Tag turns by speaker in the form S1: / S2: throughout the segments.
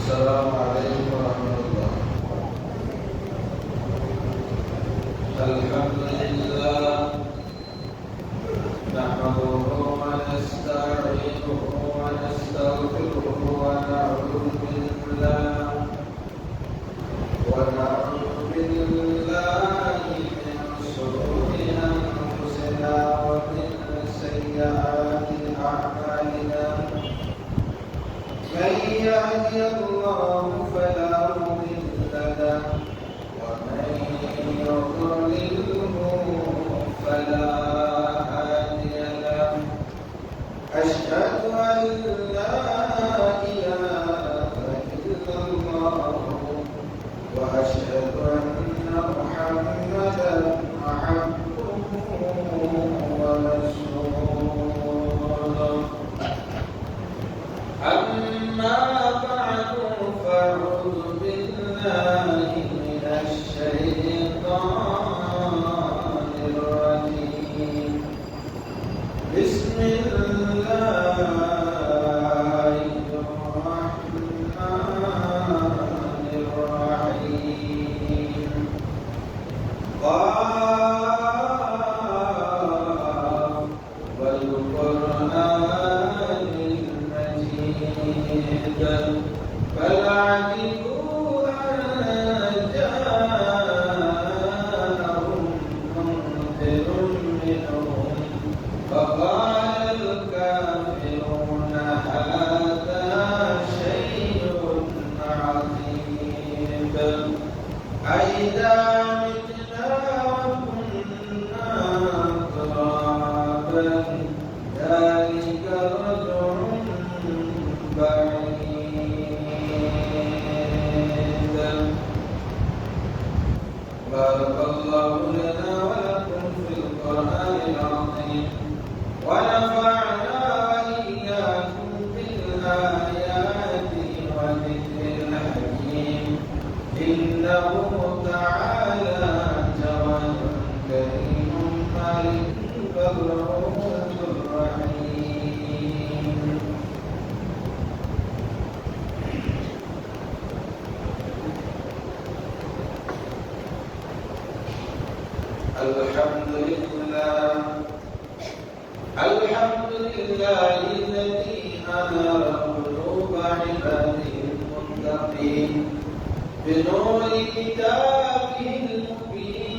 S1: السلام عليكم ورحمة الله. الحمد لله نحمده ونستعينه ونستغفره ونعوذ بالله من شرور أنفسنا ومن سيئات أعمالنا. من يهده الله فلا مضل له ومن يضلله فلا هادي له. أشهد أن لا إله إلا الله وأشهد أن محمدا عبده ورسوله. أما بعد فأعوذ بالله من الشيطان الرجيم. بسم الله الرحمن الرحيم. قاف والقرآن المجيد بل عجبوا أن جاءهم منذر منهم فقال الكافرون هذا شيء عظيم. أإذا متنا وكنا ترابا ذلك رجع بعيد. بارك الله لنا ولكم في القرآن العظيم ونفعنا وإياكم بالآيات والذكر الحكيم. إنه تعالى جواد كريم ملك الرؤوف الرحيم. الحمد لله الذي أنار قلوب عباده المتقين بنور كتابه المبين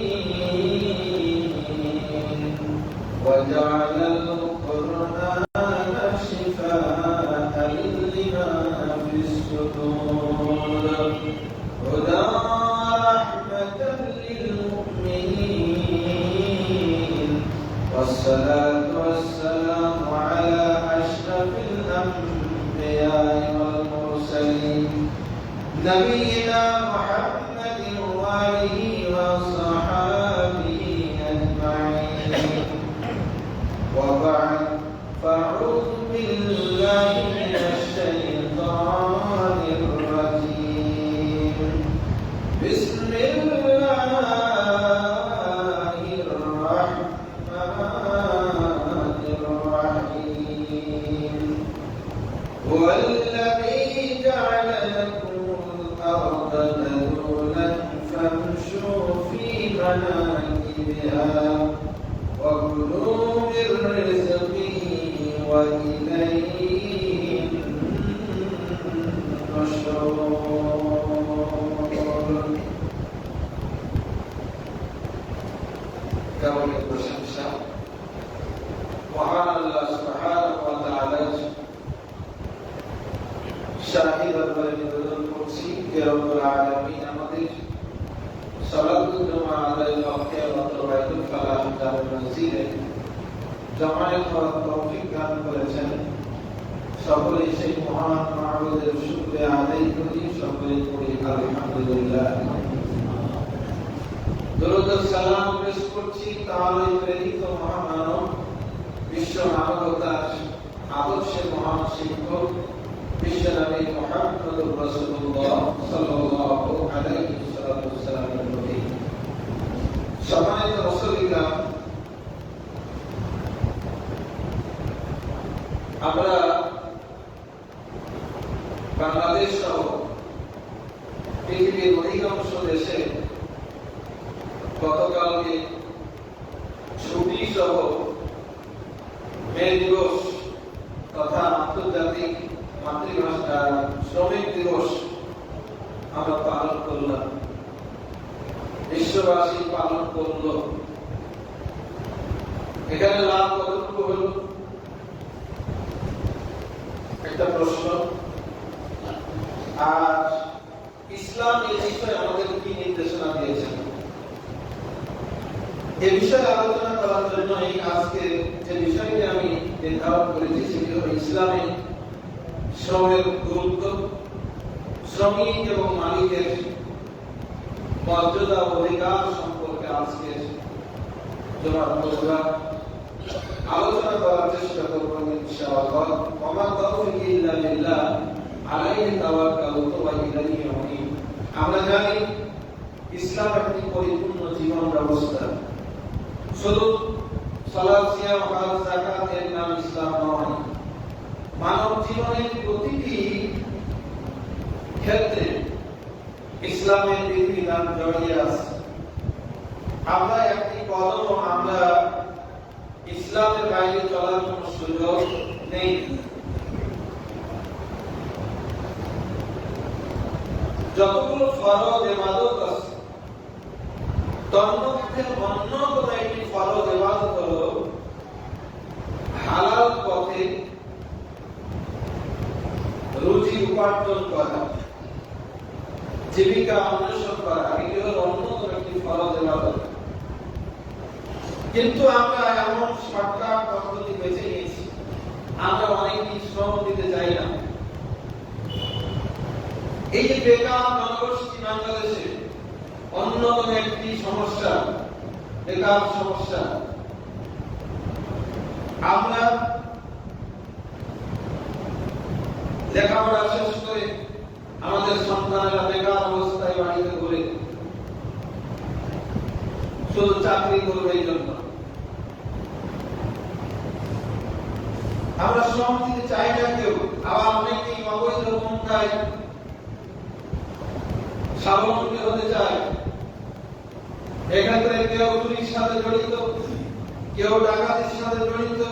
S1: وجعل القرآن شفاء لما في الصدور هدى ورحمة للمؤمنين. والصلاة والسلام على أشرف الأنبياء والمرسلين نبينا محمد وآله وصحابه أجمعين. وبعد فأعوذ بالله من الشيطان الرجيم. بسم الله الرحمن الرحيم. هو الذي جعل لكم الأرض ذلولا فامشوا في مناكبها وكلوا من رزقه وإليه النشور. কেমন প্রশংসা মহান আল্লাহ সুবহানাহু ওয়া তাআলার। শাহিদ আল্লাহর নিবেদন করছি যে রব্বুল আলামিন আমাদের সালাতুল জুমা আদায়ের লক্ষ্যে ওয়াইদুল ফালাহ জামে মসজিদে জামায়াত করার তৌফিক দান করেছেন। সকলে সেই মহান মাবুদের শুকরিয়া আদায় করি। সকলে পড়ি আলহামদুলিল্লাহ। দরুদ ও সালাম পেশ করছি তার ওই প্রেরিত মহামানব বিশ্ব মানবতার আদর্শের মহান শিক্ষক বিশ্বনবী মুহাম্মদুর রাসূলুল্লাহ সাল্লাল্লাহু আলাইহি ওয়াসাল্লামের প্রতি। সম্মানিত মুসলিমরা, আমরা বাংলাদেশ সহ পৃথিবীর অধিকাংশ দেশে গতকালকে ছুটি সহ মে দিবস তথা আন্তর্জাতিক মাতৃভাষা শ্রমিক দিবস আমরা পালন করলাম, বিশ্ববাসী পালন করল। এখানে লাভ কতটুকু হল? একটা প্রশ্ন। আর ইসলাম এই বিষয়ে আমাদের কি নির্দেশনা দিয়েছেন, এ বিষয়ে আলোচনা করার জন্য আজকে যে বিষয়টি আমি নির্ধারণ করেছি সেটি হল ইসলামে শ্রমের গুরুত্ব, শ্রমিক এবং মালিকের মর্যাদা অধিকার সম্পর্কে আজকে আলোচনা করার চেষ্টা করব ইনশাআল্লাহ। ওয়া তাওফীকি ইল্লা বিল্লাহ আলাইহি তাওয়াক্কালতু ওয়া ইলাইহি উনীব। আমরা জানি ইসলাম একটি পরিপূর্ণ জীবন ব্যবস্থা। শুধু সালাত, সিয়াম, হজ, যাকাত এর নাম ইসলাম নয়। মানব জীবনের প্রতিটি ক্ষেত্রে ইসলামের বিধিবিধান জড়িয়ে আছে। আমরা একটি কদম আমরা ইসলামের বাইরে চলার কোন সুযোগ নেই। যতগুলো ফরজ ইবাদত আছে তার মধ্যে অন্যতম একটি ফরজ ইবাদত হলো হালাল পথে রুজি উপার্জন করা, জীবিকা অন্বেষণ করা। এটি হলো অন্যতম একটি ফরজ ইবাদত। কিন্তু আমরা এমন শর্টকাট পদ্ধতি বেছে নিয়েছি, আমরা অনেকেই শ্রম দিতে চাই না। এই যে বেকার জনগোষ্ঠী বাংলাদেশে অন্যতম একটি সমস্যা, বেকার সমস্যা। আমরা লেখাপড়া শেষ করে আমাদের সন্তানেরা বেকার অবস্থায় বাড়িতে ঘুরে, শুধু চাকরি করবে এই জন্য। আমরা শ্রম দিতে চাই না কেউ, আবার অনেকেই অবৈধ পন্থায় স্বাবলম্বী হতে চায়। এক্ষেত্রে কেউ চুরির সাথে জড়িত, কেউ ডাকাতির সাথে জড়িত,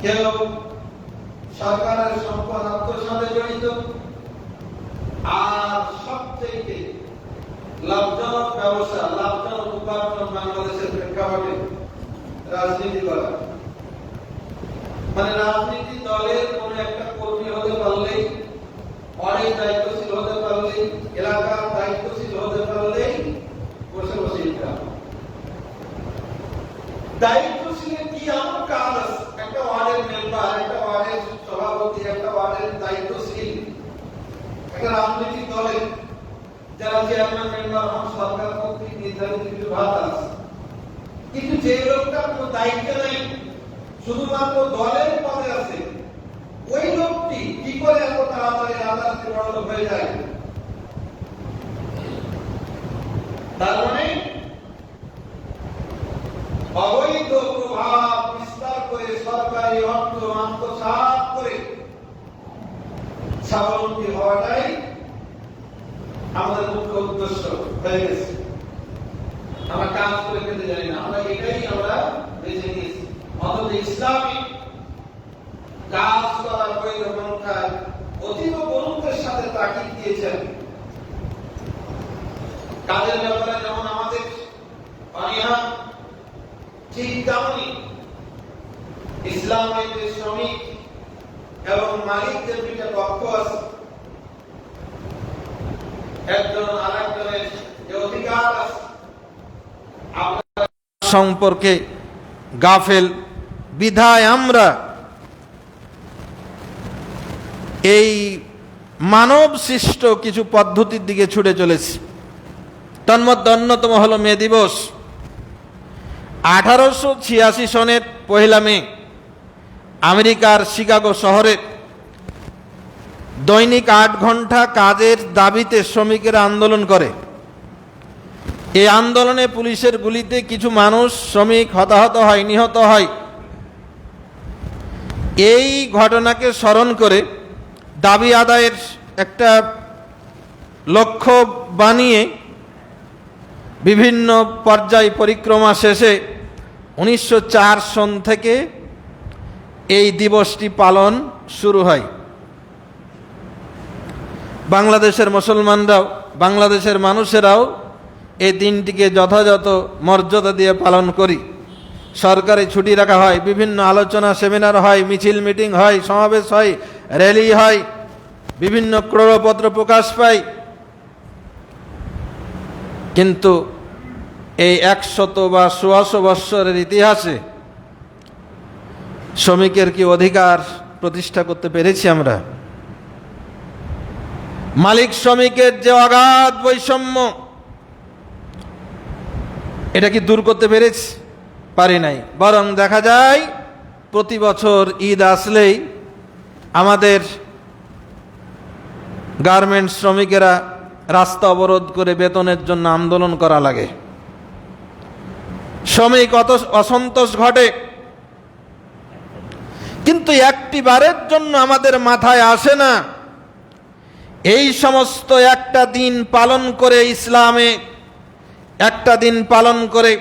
S1: কেউ সরকারের সম্পদ আত্মসাতে জড়িত। আর সবচেয়ে লাভজনক ব্যবসা, লাভজনক উপার্জন বাংলাদেশের প্রেক্ষাপটে রাজনীতি করা। মানে রাজনীতি দলের কোন একটা কর্মী হতে পারলেই, অনেক দায়িত্বশীল হতে পারলেই, এলাকার দায়িত্বশীল হতে পারলেই বসে বসে ইনকাম। দায়িত্বশীলের কি এমন কাজ আছে? একটা ওয়ার্ডের মেম্বার, একটা ওয়ার্ডের সভাপতি, একটা ওয়ার্ডের দায়িত্বশীল, একটা রাজনৈতিক দলের যারা চেয়ারম্যান মেম্বার হন, সরকার কর্তৃক নির্ধারিত কিছু ভাতা আছে। কিন্তু যে লোকটা কোনো দায়িত্ব নেই, শুধুমাত্র দলের পদে আছে, ওই লোকটি কি করে এত তাড়াতাড়ি রাজনীতি বড় লোক হয়ে যায়? তার মানে অবৈধ প্রভাব বিস্তার করে সরকারি অর্থ আত্মসাৎ করে স্বাবলম্বী হওয়াটাই আমাদের মুখ্য উদ্দেশ্য হয়ে গেছে। আমরা কাজ করে খেতে জানি না, আমরা এটাই আমরা বেছে নিয়েছি। অথচ ইসলামী কাজ করার বৈধ পন্থায় অতীব গুরুত্বের সাথে তাকিদ দিয়েছেন। কাজের ব্যাপারে যেমন আমাদের অনীহা, ঠিক তেমনি ইসলামের যে শ্রমিক এবং মালিকদের দুইটা পক্ষ আছে, একজন আরেকজনের যে অধিকার আছে,
S2: সম্পর্কে গাফেল বিধায় আমরা এই মানব সৃষ্ট কিছু পদ্ধতির দিকে ছুটে চলেছি। তন্মধ্যে অন্যতম হলো মে দিবস। 1886 সনের 1 মে আমেরিকার শিকাগো শহরে দৈনিক 8 ঘন্টা কাজের দাবিতে শ্রমিকেরা আন্দোলন করে। এই আন্দোলনে পুলিশের গুলিতে কিছু মানুষ শ্রমিক হতাহত হয়, নিহত হয়। এই ঘটনাকে স্মরণ করে দাবি আদায়ের একটা লক্ষ্য বানিয়ে বিভিন্ন পর্যায় পরিক্রমা শেষে 1904 সন থেকে এই দিবসটি পালন শুরু হয়। বাংলাদেশের মুসলমানরাও, বাংলাদেশের মানুষেরাও এই দিনটিকে যথাযথ মর্যাদা দিয়ে পালন করি। সরকারি ছুটি রাখা হয়, বিভিন্ন আলোচনা সেমিনার হয়, মিছিল মিটিং হয়, সমাবেশ হয়, র্যালি হয়, বিভিন্ন ক্রয়পত্র প্রকাশ পায়। কিন্তু এই 100 বা 100 বৎসরের ইতিহাসে শ্রমিকের কি অধিকার প্রতিষ্ঠা করতে পেরেছি আমরা? মালিক শ্রমিকের যে অগাধ বৈষম্য, এটা কি দূর করতে পেরেছি? পারি নাই। বরং দেখা যায় প্রতি বছর ঈদ আসলেই আমাদের গার্মেন্টস শ্রমিকেরা রাস্তা অবরোধ করে বেতনের জন্য আন্দোলন করা লাগে। শ্রমিক অসন্তোষ ঘটে, কিন্তু একটি বারের জন্য আমাদের মাথায় আসে না এই সমস্ত একটা দিন পালন করে, ইসলামে একটা দিন পালন করে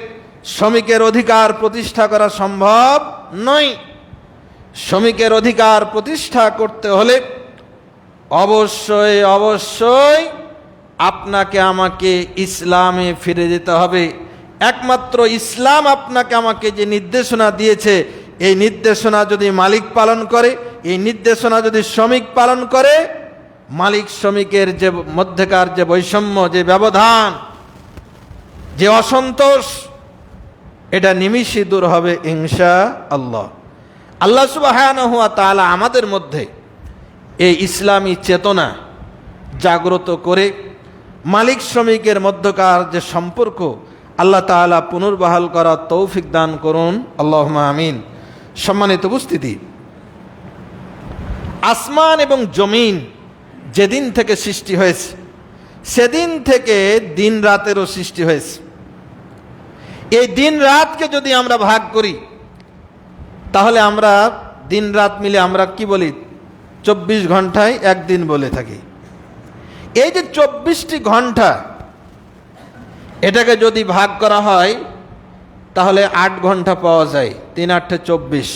S2: শ্রমিকের অধিকার প্রতিষ্ঠা করা সম্ভব নয়। শ্রমিকের অধিকার প্রতিষ্ঠা করতে হলে অবশ্যই অবশ্যই আপনাকে আমাকে ইসলামে ফিরে যেতে হবে। একমাত্র ইসলাম আপনাকে আমাকে যে নির্দেশনা দিয়েছে, এই নির্দেশনা যদি মালিক পালন করে, এই নির্দেশনা যদি শ্রমিক পালন করে, মালিক শ্রমিকের যে মধ্যকার যে বৈষম্য, যে ব্যবধান, যে অসন্তোষ, এটা নিমিষে দূর হবে ইনশাআল্লাহ। আল্লাহ সুবহানাহু ওয়া তাআলা আমাদের মধ্যে এই ইসলামী চেতনা জাগ্রত করে মালিক শ্রমিকের মধ্যকার যে সম্পর্ক, আল্লাহ তাআলা পুনর্বহাল করার তৌফিক দান করুন, আল্লাহুম্মা আমিন। সম্মানিত উপস্থিতি, আসমান এবং জমিন যেদিন থেকে সৃষ্টি হয়েছে, সেদিন থেকে দিন রাতেরও সৃষ্টি হয়েছে। এই দিন রাতকে যদি আমরা ভাগ করি, তাহলে আমরা দিন রাত মিলে আমরা কি বলি? 24 ঘন্টায় একদিন বলে থাকি। এই যে 24টি ঘন্টা, এটাকে যদি ভাগ করা হয় তাহলে 8 ঘন্টা পাওয়া যায়। 3 × 8 = 24।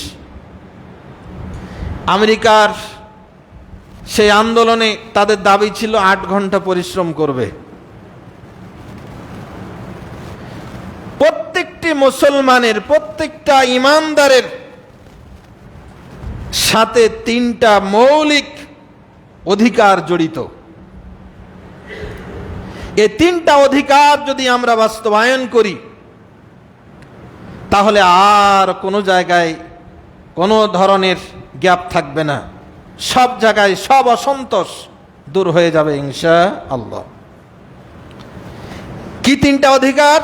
S2: আমেরিকার সেই আন্দোলনে তাদের দাবি ছিল 8 ঘন্টা পরিশ্রম করবে। প্রত্যেকটি মুসলমানের, প্রত্যেকটা ইমানদারের সাথে 3টা মৌলিক অধিকার জড়িত। এই 3টা অধিকার যদি আমরা বাস্তবায়ন করি, তাহলে আর কোনো জায়গায় কোনো ধরনের গ্যাপ থাকবে না। সব জায়গায় সব অসন্তোষ দূর হয়ে যাবে ইনশাআল্লাহ। কি 3টা অধিকার?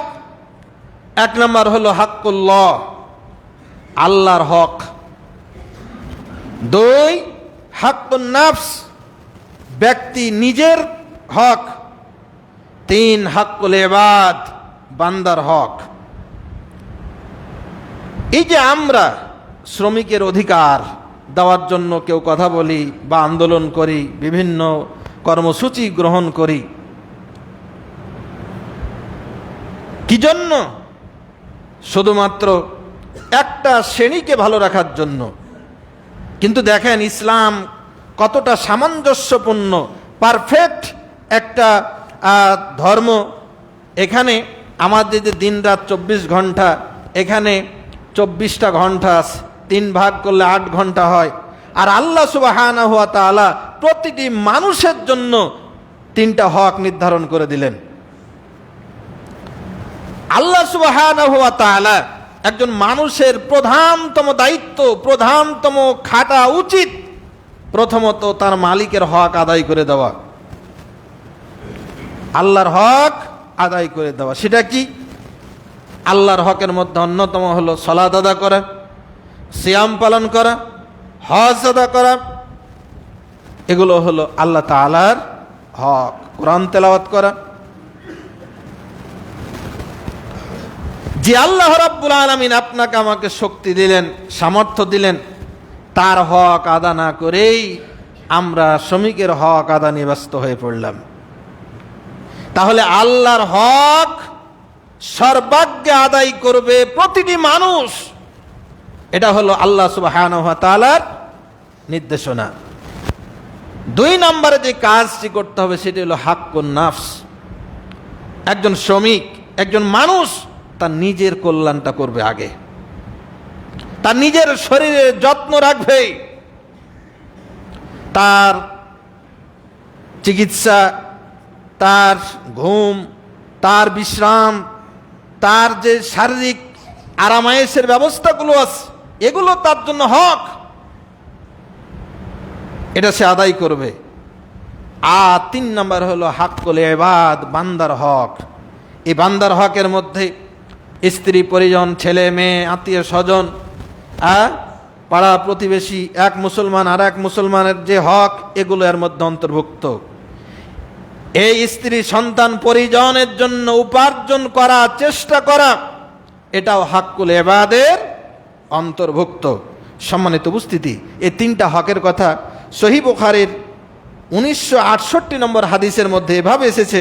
S2: 1 নম্বর হলো হাক্কুল্লাহ, আল্লাহর হক। 2 হাক্কুন নাফস, ব্যক্তি নিজের হক। 3 হাক্কুল ইবাদ, বান্দার হক। এই যে আমরা শ্রমিকের অধিকার দেওয়ার জন্য কেউ কথা বলি বা আন্দোলন করি, বিভিন্ন কর্মসূচি গ্রহণ করি, কি জন্য? শুধুমাত্র একটা শ্রেণীকে ভালো রাখার জন্য। কিন্তু দেখেন ইসলাম কতটা সামঞ্জস্যপূর্ণ, পারফেক্ট একটা ধর্ম। এখানে আমাদের যে দিন রাত 24 ঘন্টা, এখানে 24টা ঘন্টা, 3 ভাগ করলে 8 ঘন্টা হয়। আর আল্লাহ সুবহানাহু ওয়া তাআলা প্রতিটি মানুষের জন্য 3টা হক নির্ধারণ করে দিলেন। আল্লাহ সুবহানাহু ওয়া তাআলা একজন মানুষের প্রধানতম দায়িত্ব, প্রধানতম খাটা উচিত প্রথমত তার মালিকের হক আদায় করে দেওয়া, আল্লাহর হক আদায় করে দেওয়া। সেটা কি? আল্লাহর হকের মধ্যে অন্যতম হলো সালাত আদা করা, সিয়াম পালন করা, হজ আদা করা। এগুলো হলো আল্লাহ তাআলার হক। কোরআন তেলাওয়াত করা। যে আল্লাহ রাব্বুল আলামিন আপনাকে আমাকে শক্তি দিলেন, সামর্থ্য দিলেন, তার হক আদা না করেই আমরা শ্রমিকের হক আদা নিয়ে ব্যস্ত হয়ে পড়লাম। তাহলে আল্লাহর হক সর্বাগ্যে আদায় করবে প্রতিটি মানুষ। এটা হলো আল্লাহ সুবহানাহু ওয়া তাআলার নির্দেশনা। 2 নম্বরে যে কাজটি করতে হবে সেটি হলো হাক্কুন নাফস। একজন শ্রমিক, একজন মানুষ তার নিজের কল্যাণটা করবে আগে, তার নিজের শরীরের যত্ন রাখবে, তার চিকিৎসা, তার ঘুম, তার বিশ্রাম, তার যে শারীরিক আরামায়েশের ব্যবস্থাগুলো আছে এগুলো তার জন্য হক, এটা সে আদায় করবে। আর 3 নম্বর হলো হাক্কুল ইবাদ, বান্দার হক। এই বান্দার হকের মধ্যে স্ত্রী পরিজন, ছেলে মেয়ে, আত্মীয় স্বজন, পাড়া প্রতিবেশী, এক মুসলমান আর এক মুসলমানের যে হক, এগুলো এর মধ্যে অন্তর্ভুক্ত। এই স্ত্রী সন্তান পরিজনের জন্য উপার্জন করা, চেষ্টা করা, এটাও হাক্কুল ইবাদের অন্তর্ভুক্ত। সম্মানিত উপস্থিতি, এই 3টা হকের কথা সহিহ বুখারীর 1968 নম্বর হাদিসের মধ্যে এভাবে এসেছে।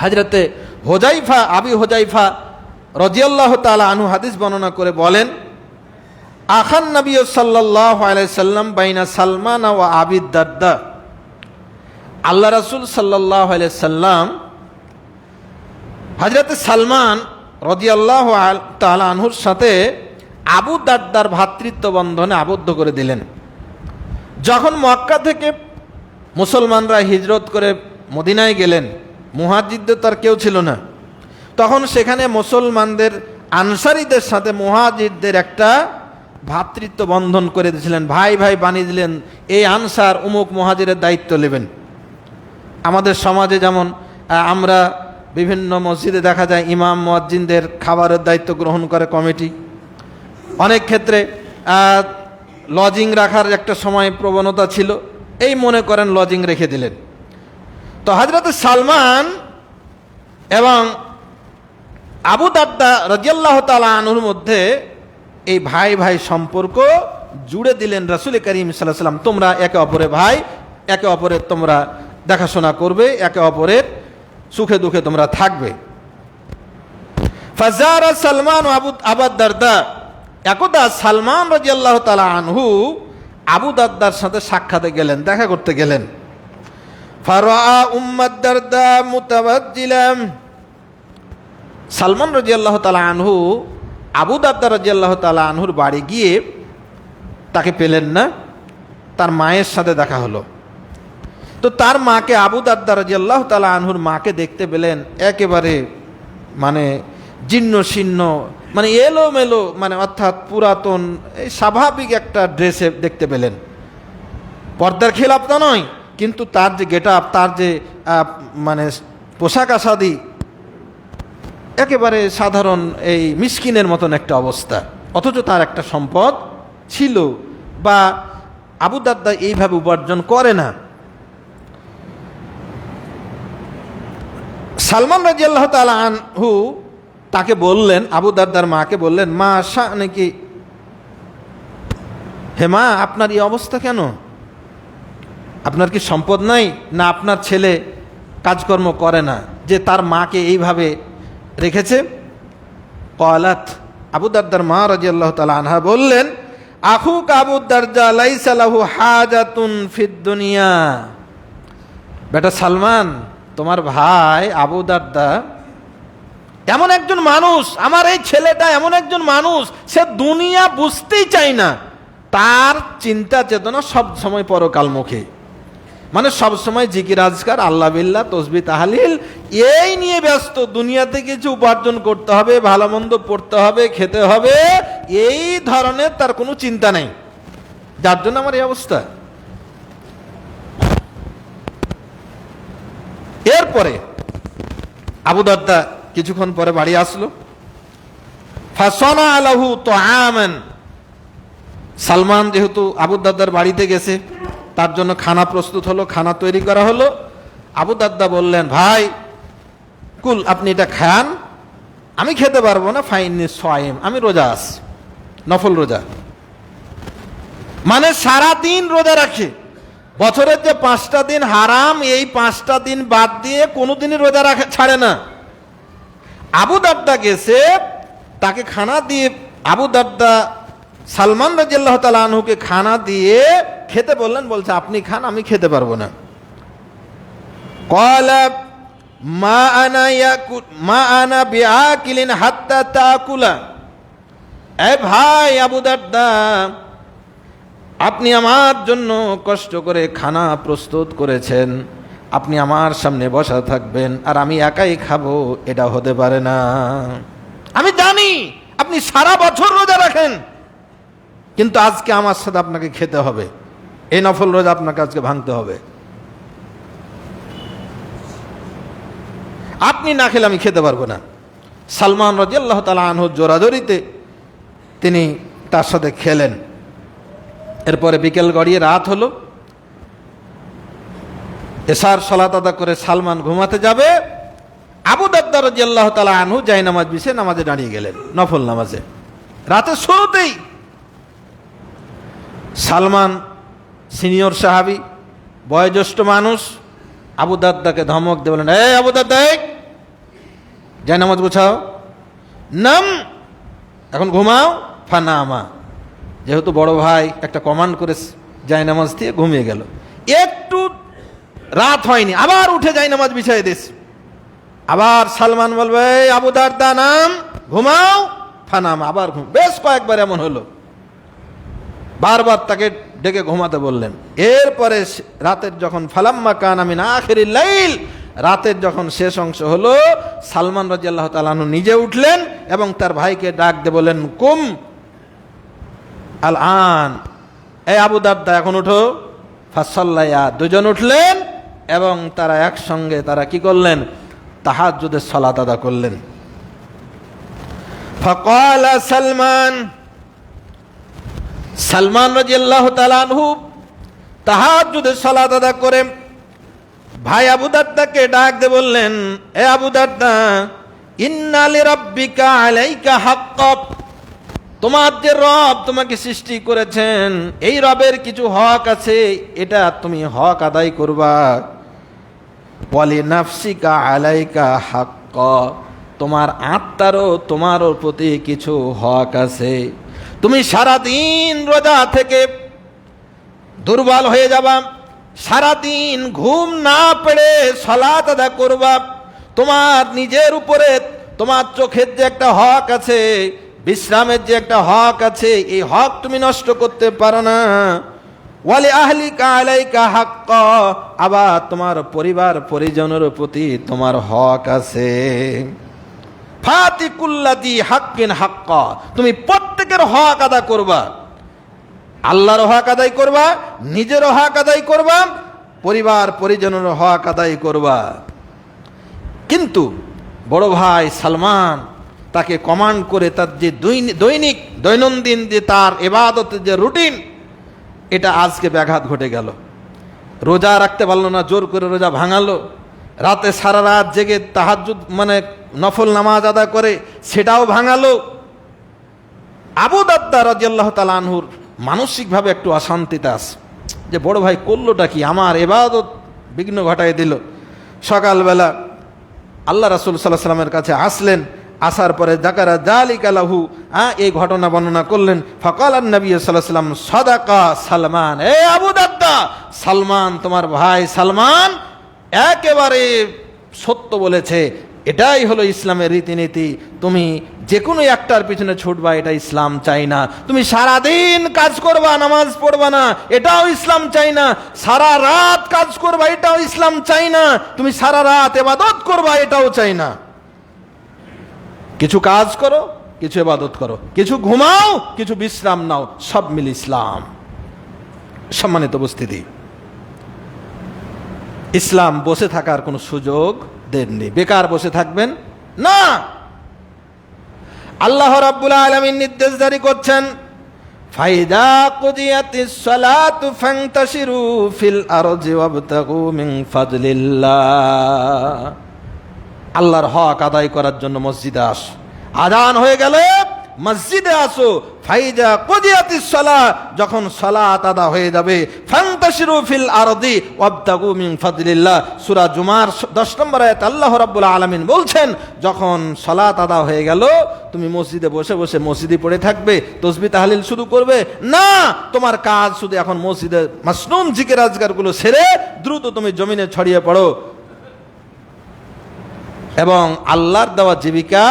S2: হযরতে হুযায়ফা, আবি হুযায়ফা রাদিয়াল্লাহু তাআলা আনহু হাদিস বর্ণনা করে বলেন, আখান নবী সাল্লাল্লাহু আলাইহি সাল্লাম বাইনা সালমান ওয়া আবি দারদা। আল্লাহ রাসূল সাল্লাল্লাহু আলাইহি সাল্লাম হযরতে সালমান রাদিয়াল্লাহু তাআলা আনহুর সাথে আবু দারদার ভ্রাতৃত্ব বন্ধনে আবদ্ধ করে দিলেন। যখন মক্কা থেকে মুসলমানরা হিজরত করে মদিনায় গেলেন, মুহাজিরদের তার কেউ ছিল না, তখন সেখানে মুসলমানদের আনসারীদের সাথে মুহাজিরদের একটা ভ্রাতৃত্ব বন্ধন করে দিয়েছিলেন, ভাই ভাই বানিয়ে দিলেন, এই আনসার উমুক মুহাজিরের দায়িত্ব নেবেন। আমাদের সমাজে যেমন আমরা বিভিন্ন মসজিদে দেখা যায় ইমাম মুয়াজ্জিনদের খাবারের দায়িত্ব গ্রহণ করে কমিটি, অনেক ক্ষেত্রে লজিং রাখার একটা সময় প্রবণতা ছিল, এই মনে করেন লজিং রেখে দিলেন। তো হযরত সালমান এবং আবু দারদা রাদিয়াল্লাহু তাআলা আনহুর মধ্যে এই ভাই ভাই সম্পর্ক জুড়ে দিলেন রাসূল করিম সাল্লাল্লাহু আলাইহি ওয়াসাল্লাম। তোমরা একে অপরের ভাই, একে অপরের তোমরা দেখাশোনা করবে, একে অপরের সুখে দুঃখে তোমরা থাকবে। ফাজারা সালমান আবু দারদা, একদা সালমান রাদিয়াল্লাহু তাআলা আনহু আবু দারদার সাথে সাক্ষাতে গেলেন, দেখা করতে গেলেন। ফারাআ উম্মাদ দারদা মুতাওয়াজ্জিলাম। সালমান রাদিয়াল্লাহু তাআলা আনহু আবু দারদা রাদিয়াল্লাহু তাআলা আনহুর বাড়ি গিয়ে তাকে পেলেন না, তার মায়ের সাথে দেখা হলো। তো তার মাকে, আবু দারদা রাদিয়াল্লাহু তাআলা আনহুর মাকে দেখতে পেলেন একেবারে মানে জীর্ণ শীর্ণ, মানে এলোমেলো, মানে অর্থাৎ পুরাতন, এই স্বাভাবিক একটা ড্রেসে দেখতে পেলেন। পর্দার খেলাপ তা নয়, কিন্তু তার যে গেট আপ, তার যে মানে পোশাক আশাদি একেবারে সাধারণ এই মিসকিনের মতন একটা অবস্থা, অথচ তার একটা সম্পদ ছিল, বা আবু দারদা এইভাবে উপার্জন করে না। সালমান রাদিয়াল্লাহু তাআলা আনহু তাকে বললেন, আবু দারদার মাকে বললেন, মা আশা নাকি, হে মা, আপনার এই অবস্থা কেন? আপনার কি সম্পদ নাই, না আপনার ছেলে কাজকর্ম করে না যে তার মাকে এইভাবে রেখেছে? ক্বালাত, আবু দারদার মা রাদিয়াল্লাহু তাআলা আনহা বললেন, আখুক আবু দারদা লাইসা লাহু হাজাতুন ফিদ দুনিয়া। বেটা সালমান, তোমার ভাই আবু দারদা এমন একজন মানুষ, আমার এই ছেলেটা এমন একজন মানুষ, সে দুনিয়া বুঝতেই চায় না, তার চিন্তা চেতনা সব সময় পরকালমুখী, মানে সব সময় জিকির আজকার, আল্লাহ বিল্লাহ, তসবিহ তাহলিল, এই নিয়ে ব্যস্ত। দুনিয়াতে কিছু উপার্জন করতে হবে, ভালো মন্দ পড়তে হবে, খেতে হবে, এই ধরনের তার কোনো চিন্তা নেই, যার জন্য আমার এই অবস্থা। এরপরে আবু দারদা কিছুক্ষণ পরে বাড়ি আসলো। ফাসানা লাহু তুআমান, সালমান যেহেতু আবু দারদার বাড়িতে গেছে, তার জন্য খানা প্রস্তুত হলো, খানা তৈরি করা হলো। আবু দারদা বললেন, ভাই কুল, আপনি এটা খান, আমি খেতে পারবো না, ফাইন্নি সাইম, আমি রোজা আছি, নফল রোজা, মানে সারাদিন রোজা রাখে, বছরের যে 5টা দিন হারাম, এই 5টা দিন বাদ দিয়ে কোনোদিনই রোজা রাখা ছাড়ে না। আবু দারদা গেছে, তাকে খানা দিয়ে, আবু দারদা সালমান রাদিয়াল্লাহু তাআলা আনহুকে খানা দিয়ে খেতে বললেন, বলছে আপনি খান, আমি খেতে পারবো না। ক্বালা মা আনা বিআকিলিন হাত্তা তাকুলা। এ ভাই আবু দারদা, আপনি আমার জন্য কষ্ট করে খানা প্রস্তুত করেছেন, আপনি আমার সামনে বসা থাকবেন আর আমি একাই খাবো, এটা হতে পারে না। আমি জানি আপনি সারা বছর রোজা রাখেন, কিন্তু আজকে আমার সাথে আপনাকে খেতে হবে, এই নফল রোজা আপনাকে আজকে ভাঙতে হবে। আপনি না খেলে আমি খেতে পারবো না। সালমান রাদিয়াল্লাহু তাআলা আনহু জোরাজোরিতে তিনি তার সাথে খেলেন। এরপরে বিকেল গড়িয়ে রাত হলো, এশার সালাত আদা করে সালমান ঘুমাতে যাবে। আবু দারদা রাদিয়াল্লাহু তাআলা আনহু জায়নামাজ বিছিয়ে নামাজে দাঁড়িয়ে গেলেন, নফল নামাজে, রাতের শুরুতেই। সালমান সিনিয়র সাহাবী, বয়োজ্যেষ্ঠ মানুষ, আবু দারদাকে ধমক দিয়ে বলেন, এই আবু দারদা, জায়নামাজ গুছাও, নাম, এখন ঘুমাও। ফানামা, যেহেতু বড় ভাই একটা কমান্ড করে জায়নামাজ দিয়ে ঘুমিয়ে গেল। একটু রাত হয়নি, আবার উঠে জায়নামাজ বিছাই দিস। আবার সালমান বলবে, আবু দারদা নাম, ঘুমাও। ফানামা, আবার ঘুম। বেশ কয়েকবার এমন হলো, বারবার তাকে ডেকে ঘুমাতে বললেন। এরপরে রাতের যখন ফালাম্মা কানা মিন আখিরিল লাইল, রাতের যখন শেষ অংশ হলো, সালমান রাদিয়াল্লাহু তাআলা আনহু নিজে উঠলেন এবং তার ভাইকে ডাক দিয়ে বললেন, কুম আল আন, এই আবু দারদা এখন উঠো। ফাসাল্লায়া, দুজন উঠলেন এবং তারা একসঙ্গে তারা কি করলেন, তাহাজ্জুদের সালাত আদা করলেন। ফাকালা সালমান, সালমান রাদিয়াল্লাহু তাআলা আনহু তাহাজ্জুদের সালাত আদা করে ভাই আবু দারদাকে ডাক দিয়ে বললেন, এ আবু দারদা, ইন্না লিরাব্বিকা আলাইকা হাক্কাক, তোমার যে রব তোমাকে সৃষ্টি করেছেন, এই রবের কিছু হক আছে, এটা তুমি হক আদায় করবা। ওয়ালি নাফসিকা আলাইকা হাক্ক, তোমার আত্মারও তোমার প্রতি কিছু হক আছে। তুমি সারাদিন রোজা থেকে দুর্বল হয়ে যাবা, সারাদিন ঘুম না পেড়ে সালাত আদা করবা, তোমার নিজের উপরে তোমার চোখের যে একটা হক আছে, বিশ্রামের যে একটা হক আছে, এই হক তুমি নষ্ট করতে পারো না। ওয়ালি আহলিকা আলাইকা হাক্ক, আবার তোমার পরিবার পরিজনের প্রতি তোমার হক আছে। ফাতিকুল্লাযী হাক্কিন হাক্ক, তুমি প্রত্যেকের হক আদা করবা, আল্লাহর হক আদায় করবা, নিজের হক আদায় করবা, পরিবার পরিজনের হক আদায় করবা। কিন্তু বড় ভাই সালমান তাকে কমান্ড করে তার যে দৈনন্দিন যে তার ইবাদতের যে রুটিন, এটা আজকে ব্যাঘাত ঘটে গেল। রোজা রাখতে পারলো না, জোর করে রোজা ভাঙালো। রাতে সারা রাত জেগে তাহাজ্জুদ মানে নফল নামাজ আদা করে সেটাও ভাঙালো। আবু দারদা রাদিয়াল্লাহু তাআলা আনহুর মানসিকভাবে একটু অশান্তিতে আছে, যে বড় ভাই করলোটা কি, আমার ইবাদত বিঘ্ন ঘটায় দিল। সকালবেলা আল্লাহ রাসূল সাল্লাল্লাহু আলাইহি ওয়াসাল্লামের কাছে আসলেন, আসার পরে যাকারা যালিকা লাহু, এই ঘটনা বর্ণনা করলেন। ফাকালান নবী সাল্লাল্লাহু আলাইহি ওয়াসাল্লাম, সাদাকা সালমান, এ আবু দারদা, সালমান তোমার ভাই সালমান একেবারে সত্য বলেছে, এটাই হলো ইসলামের রীতিনীতি। তুমি যে কোনো একটার পিছনে ছুটবা, এটা ইসলাম চাই না। তুমি সারাদিন কাজ করবা, নামাজ পড়বা না, এটাও ইসলাম চাই না। সারা রাত কাজ করবা, এটাও ইসলাম চাই না। তুমি সারা রাত ইবাদত করবা, এটাও চাই না। কিছু কাজ করো, কিছু ইবাদত করো, কিছু ঘুমাও, কিছু বিশ্রাম নাও, সব মিলে ইসলাম। সম্মানিত উপস্থিতি, ইসলাম বসে থাকার কোনো সুযোগ দেননি। বেকার বসে থাকবেন না। আল্লাহ রাব্বুল আলামিন নির্দেশ জারি করছেন, ফাইদা কুদিয়াতিস সালাতু ফান্তাশিরু ফিল আরজি ওয়াবতাগু মিন ফাদলিল্লাহ। আল্লাহর হক আদায় করার জন্য মসজিদে আস। আযান হয়ে গেলে মসজিদে আসো, ফাইজা কুদিয়াতিস সালাহ, যখন সালাত আদা হয়ে যাবে, ফান্তাশিরু ফিল আরদি ওয়াবতাগু মিন ফাদলিল্লাহ। সূরা জুমার 10 নম্বর আয়াত আল্লাহ রাব্বুল আলামিন বলছেন, যখন সালাত আদা হয়ে গেল তুমি মসজিদে বসে বসে মসজিদে পড়ে থাকবে, তাসবিহ তাহলিল শুরু করবে না। তোমার কাজ শুধু এখন মসজিদে মাসনুন জিকির আজকারগুলো সেরে দ্রুত তুমি জমিনে ছড়িয়ে পড়ো এবং আল্লাহর দেওয়া জীবিকা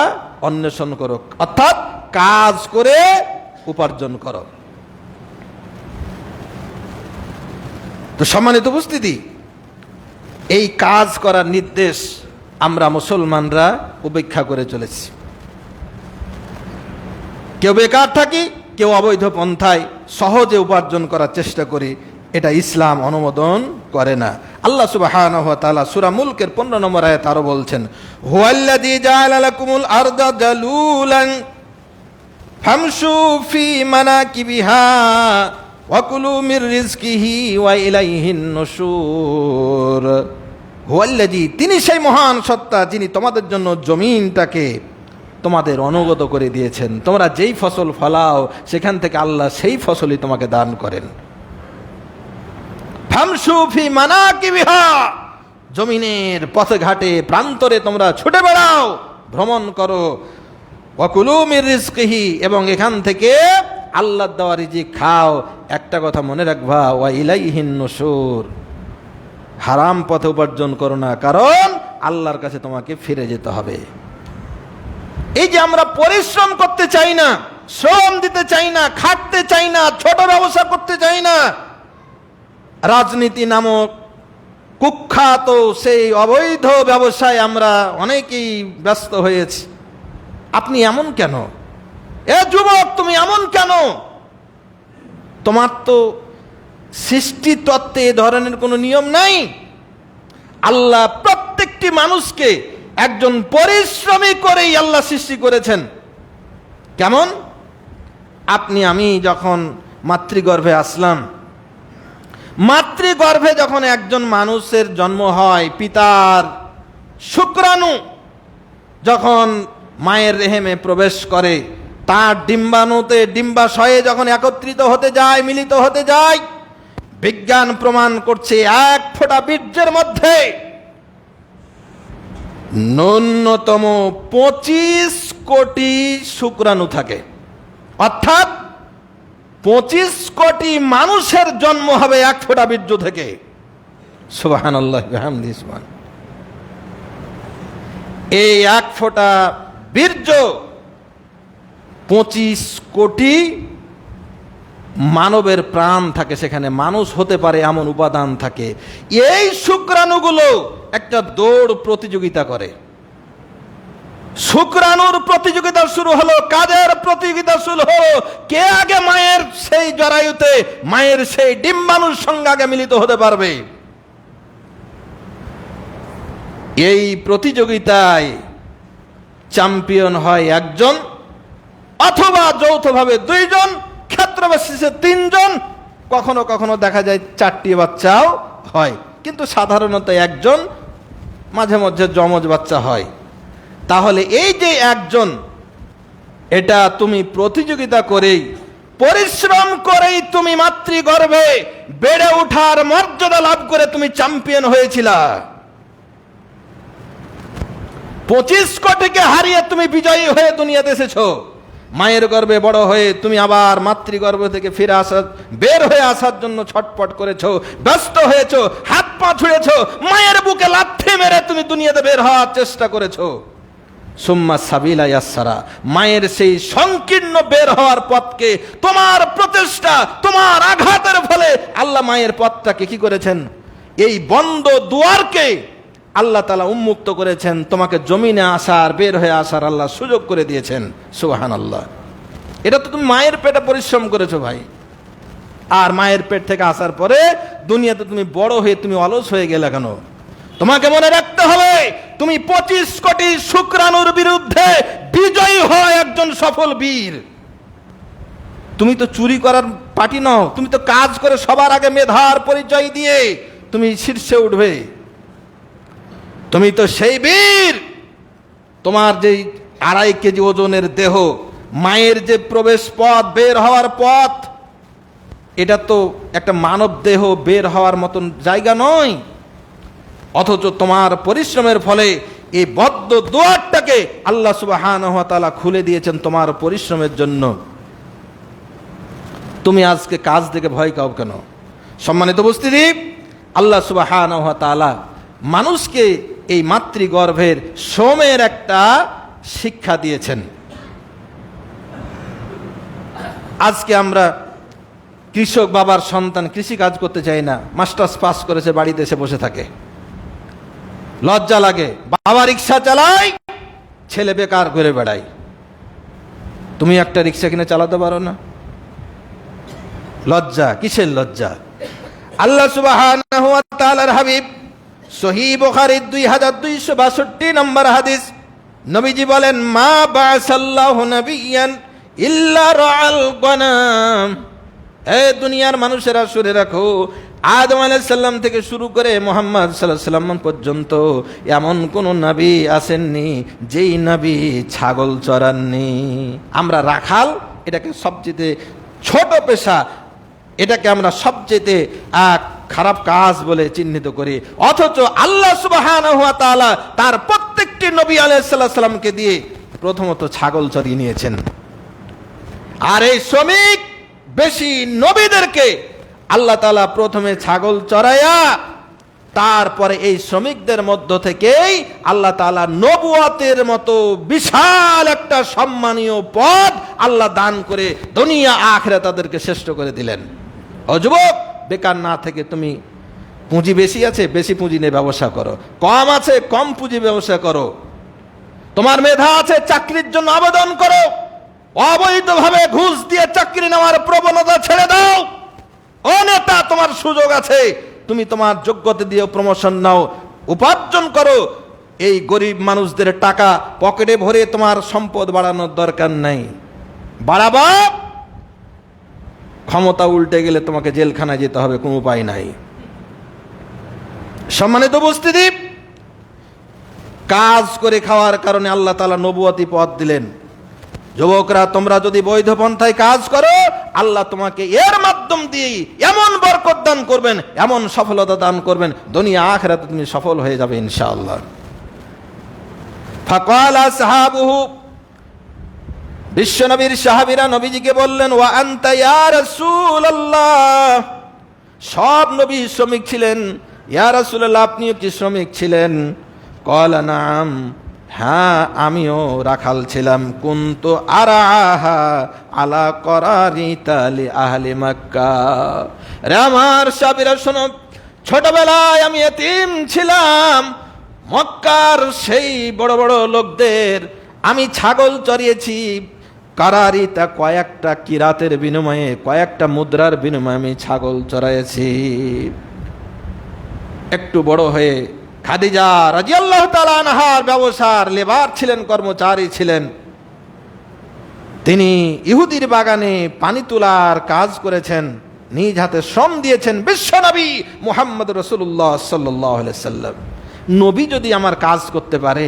S2: অন্বেষণ করো, অর্থাৎ কাজ করে উপার্জন করো। তো সম্মানিত উপস্থিতি, এই কাজ করার নির্দেশ আমরা মুসলমানরা উপেক্ষা করে চলেছি। কেউ বেকার থাকি, কেউ অবৈধ পন্থায় সহজে উপার্জন করার চেষ্টা করি, এটা ইসলাম অনুমোদন করে না। আল্লাহ সুবহানাহু ওয়া তাআলা সূরা মুলকের 15 নম্বর আয়াতে আরো বলছেন, হুয়াল্লাযী জাআলা লাকুমুল আরদা যালুলান ফামশু ফি মানাকিবিহা ওয়া কুলু মির রিজকিহি ওয়া ইলাইহিন নুশুর। হুয়াল্লাযী, তিনি সেই মহান সত্তা যিনি তোমাদের জন্য জমিনটাকে তোমাদের অনুগত করে দিয়েছেন। তোমরা যেই ফসল ফলাও সেখান থেকে আল্লাহ সেই ফসলই তোমাকে দান করেন। ফামশু ফি মানাকিবিহা, জমিনের পথে ঘাটে প্রান্তরে তোমরা ছুটে বেড়াও, ভ্রমণ করো। ওয়া কুলু মির রিজকিহি, এবং এখান থেকে আল্লাহর দেওয়া রিজিক খাও। একটা কথা মনে রাখবা, ওয়া ইলাইহিন নুশুর, হারাম পথে উপার্জন করো না, কারণ আল্লাহর কাছে তোমাকে ফিরে যেতে হবে। এই যে আমরা পরিশ্রম করতে চাই না, শ্রম দিতে চাই না, খাটতে চাই না, ছোট ব্যবসা করতে চাই না, রাজনীতি নামক কুখ্যাত সেই অবৈধ ব্যবসায় আমরা অনেকেই ব্যস্ত হয়েছি। আপনি এমন কেন? এ যুবক, তুমি এমন কেন? তোমার তো সৃষ্টি তত্ত্বে এ ধরনের কোনো নিয়ম নাই। আল্লাহ প্রত্যেকটি মানুষকে একজন পরিশ্রমী করেই আল্লাহ সৃষ্টি করেছেন। কেমন? আপনি আমি যখন মাতৃগর্ভে আসলাম, মাতৃগর্ভে যখন একজন মানুষের জন্ম হয়, পিতার শুক্রাণু যখন মায়ের রেহেমে প্রবেশ করে, তার ডিম্বাণুতে ডিম্বাশয়ে যখন একত্রিত হতে যায়, মিলিত হতে যায়, বিজ্ঞান প্রমাণ করছে 1 ফোঁটা বীর্যের মধ্যে ন্যূনতম 25 কোটি শুক্রাণু থাকে। অর্থাৎ 25 কোটি মানুষের জন্ম হবে 1 ফোঁটা বীর্য থেকে। সুবহানাল্লাহ বিহামদিহি সুবহান। এই 1 ফোঁটা বীর্য 25 কোটি মানবের প্রাণ থাকে, সেখানে মানুষ হতে পারে এমন উপাদান থাকে। এই শুক্রাণুগুলো একটা দৌড় প্রতিযোগিতা করে। শুক্রাণুর প্রতিযোগিতা শুরু হলো, কাজের প্রতিযোগিতা শুরু হলো, কে আগে মায়ের সেই জরায়ুতে, মায়ের সেই ডিম্বাণুর সঙ্গে আগে মিলিত হতে পারবে। এই প্রতিযোগিতায় চ্যাম্পিয়ন হয় একজন, অথবা যৌথভাবে 2 জন, ক্ষেত্রবিশেষে 3 জন, কখনো কখনো দেখা যায় 4টি বাচ্চাও হয়, কিন্তু সাধারণত একজন, মাঝে মধ্যে যমজ বাচ্চা হয়। তাহলে এই যে একজন, এটা তুমি প্রতিযোগিতা করেই, পরিশ্রম করেই তুমি মাতৃগর্ভে বেড়ে ওঠার মর্যাদা লাভ করে তুমি চ্যাম্পিয়ন হয়েছিলা। 25 কোটিকে হারিয়ে তুমি বিজয়ী হয়ে দুনিয়াতে এসেছো। মায়ের গর্ভে বড় হয়ে তুমি আবার মাতৃগর্ভ থেকে ফিরে আসার, বের হয়ে আসার জন্য ছটপট করেছো, ব্যস্ত হয়েছো, হাত পা ছুঁড়েছো, মায়ের বুকে লাথি মেরে তুমি দুনিয়াতে বের হওয়ার চেষ্টা করেছো। সুম্মা সাবিলা ইয়াসসারা, মায়ের সেই সংকীর্ণ বের হওয়ার পথকে তোমার প্রচেষ্টা, তোমার আঘাতের ফলে আল্লাহ মায়ের পথটাকে কি করেছেন? এই বন্ধ দুয়ারকে আল্লাহ তাআলা উন্মুক্ত করেছেন, তোমাকে জমিনে আসার, বের হয়ে আসার আল্লাহ সুযোগ করে দিয়েছেন। সুবহানাল্লাহ। এটা তো তুমি মায়ের পেটে পরিশ্রম করেছো ভাই। আর মায়ের পেট থেকে আসার পরে দুনিয়াতে তুমি বড় হয়ে তুমি অলস হয়ে গেলে কেন? তোমাকে মনে রাখতে হবে, তুমি 25 কোটি শুক্রাণুর বিরুদ্ধে বিজয়ী হয় একজন সফল বীর। তুমি তো চুরি করার পার্টি নও, তুমি তো কাজ করে সবার আগে মেধার পরিচয় দিয়ে তুমি শীর্ষে উঠবে। তুমি তো সেই বীর, তোমার যেই 2.5 কেজি ওজনের দেহ, মায়ের যে প্রবেশ পথ, বের হওয়ার পথ, এটা তো একটা মানব দেহ বের হওয়ার মতন জায়গা নয়। অথচ তোমার পরিশ্রমের ফলে এই বদ্ধ দুয়ারটাকে আল্লাহ সুবহানাহু ওয়া তাআলা খুলে দিয়েছেন তোমার পরিশ্রমের জন্য। তুমি আজকে কাজ দেখে ভয় পাও কেন? সম্মানিত উপস্থিতি, আল্লাহ সুবহানাহু ওয়া তাআলা মানুষকে এই মাতৃগর্ভের শ্রমের একটা শিক্ষা দিয়েছেন। আজকে আমরা কৃষক বাবার সন্তান কৃষি কাজ করতে চাই না, মাস্টার্স পাস করেছে, বাড়িতে এসে বসে থাকে, লজ্জা লাগে। বাবা রিক্সা চালায়, ছেলে বেকার ঘুরে বেড়ায়। তুমি একটা রিক্সা কিনে চালাতে পারো না? লজ্জা, কিসের লজ্জা? আল্লাহ সুবহানাহু ওয়া তাআলার হাবিব সহিহ বুখারীর 2262 নম্বর হাদিস, নবীজি বলেন, মা বাসাল্লাহু নাবিয়ান ইল্লা রাআল গনাম। এ দুনিয়ার মানুষেরা শুনে রাখো, আদম আলাইহিস সালাম থেকে শুরু করে মুহাম্মদ সাল্লাল্লাহু আলাইহি সাল্লাম পর্যন্ত এমন কোন নবী আসেননি যেই নবী ছাগল চরাননি। আমরা রাখাল, এটাকে সবচেয়ে ছোট পেশা, এটাকে আমরা সবচেয়ে খারাপ কাজ বলে চিহ্নিত করি। অথচ আল্লাহ সুবহানাহু ওয়া তাআলা তার প্রত্যেকটি নবী আলাইহিস সালামকে দিয়ে প্রথমত ছাগল চরিয়ে নিয়েছেন। আর এই শ্রমিক বেশি নবীদেরকে আল্লাহ তাআলা প্রথমে ছাগল চড়াইয়া তারপরে এই শ্রমিকদের মধ্য থেকেই আল্লাহ তাআলা নবুয়তের মতো বিশাল একটা সম্মানীয় পদ আল্লাহ দান করে দুনিয়া আখিরাত তাদেরকে শ্রেষ্ঠ করে দিলেন। ও যুবক, বেকার না থেকে তুমি পুঁজি বেশি আছে, বেশি পুঁজি নিয়ে ব্যবসা করো, কম আছে কম পুঁজি ব্যবসা করো, তোমার মেধা আছে চাকরির জন্য আবেদন করো, অবৈধভাবে ঘুষ দিয়ে চাকরি নেওয়ার প্রবণতা ছেড়ে দাও। ও নেতা, তোমার সুযোগ আছে, তুমি তোমার যোগ্যতা দিয়ে প্রমোশন নাও, উপার্জন করো। এই গরিব মানুষদের টাকা পকেটে ভরে তোমার সম্পদ বাড়ানোর দরকার নাই। বাড়াবা, ক্ষমতা উল্টে গেলে তোমাকে জেলখানায় যেতে হবে, কোনো উপায় নাই। সম্মানিত উপস্থিতি, কাজ করে খাওয়ার কারণে আল্লাহ তাআলা নবুয়তি পদ দিলেন। যুবকরা, তোমরা যদি বৈধ পন্থায় কাজ করো, আল্লাহ তোমাকে এর মাধ্যম দিয়ে এমন বরকত দান করবেন, এমন সফলতা দান করবেন, দুনিয়া আখিরাতে তুমি সফল হয়ে যাবে ইনশাআল্লাহ। ফাকালা সাহাবুহু, বিশ্বনবীর সাহাবীরা নবীজিকে বললেন, ওয়া আনতা ইয়া রাসূলুল্লাহ, সব নবী শ্রমিক ছিলেন, ইয়া রাসূলুল্লাহ আপনিও কি শ্রমিক ছিলেন? ক্বালা নাম, হ্যাঁ আমিও রাখাল ছিলাম। কুনতু আরাহা আলা করারিতা লি আহলি মক্কা। রে আমার সাহাবীরা শোনো, ছোটবেলায় আমি এতিম ছিলাম, মক্কার সেই বড় বড় লোকদের আমি ছাগল চড়িয়েছি। কারারিতা কয়েকটা কিরাতের বিনিময়ে, কয়েকটা মুদ্রার বিনিময়ে আমি ছাগল চড়াইছি। একটু বড় হয়ে খাদিজা রাদিয়াল্লাহু তাআলা আনহার ব্যবসার লেবার ছিলেন, কর্মচারী ছিলেন। তিনি ইহুদির বাগানে পানি তোলার কাজ করেছেন, নিজ হাতে শ্রম দিয়েছেন। বিশ্বনবী মুহাম্মদ রাসূলুল্লাহ সাল্লাল্লাহু আলাইহি সাল্লাম, নবী যদি আমার কাজ করতে পারে,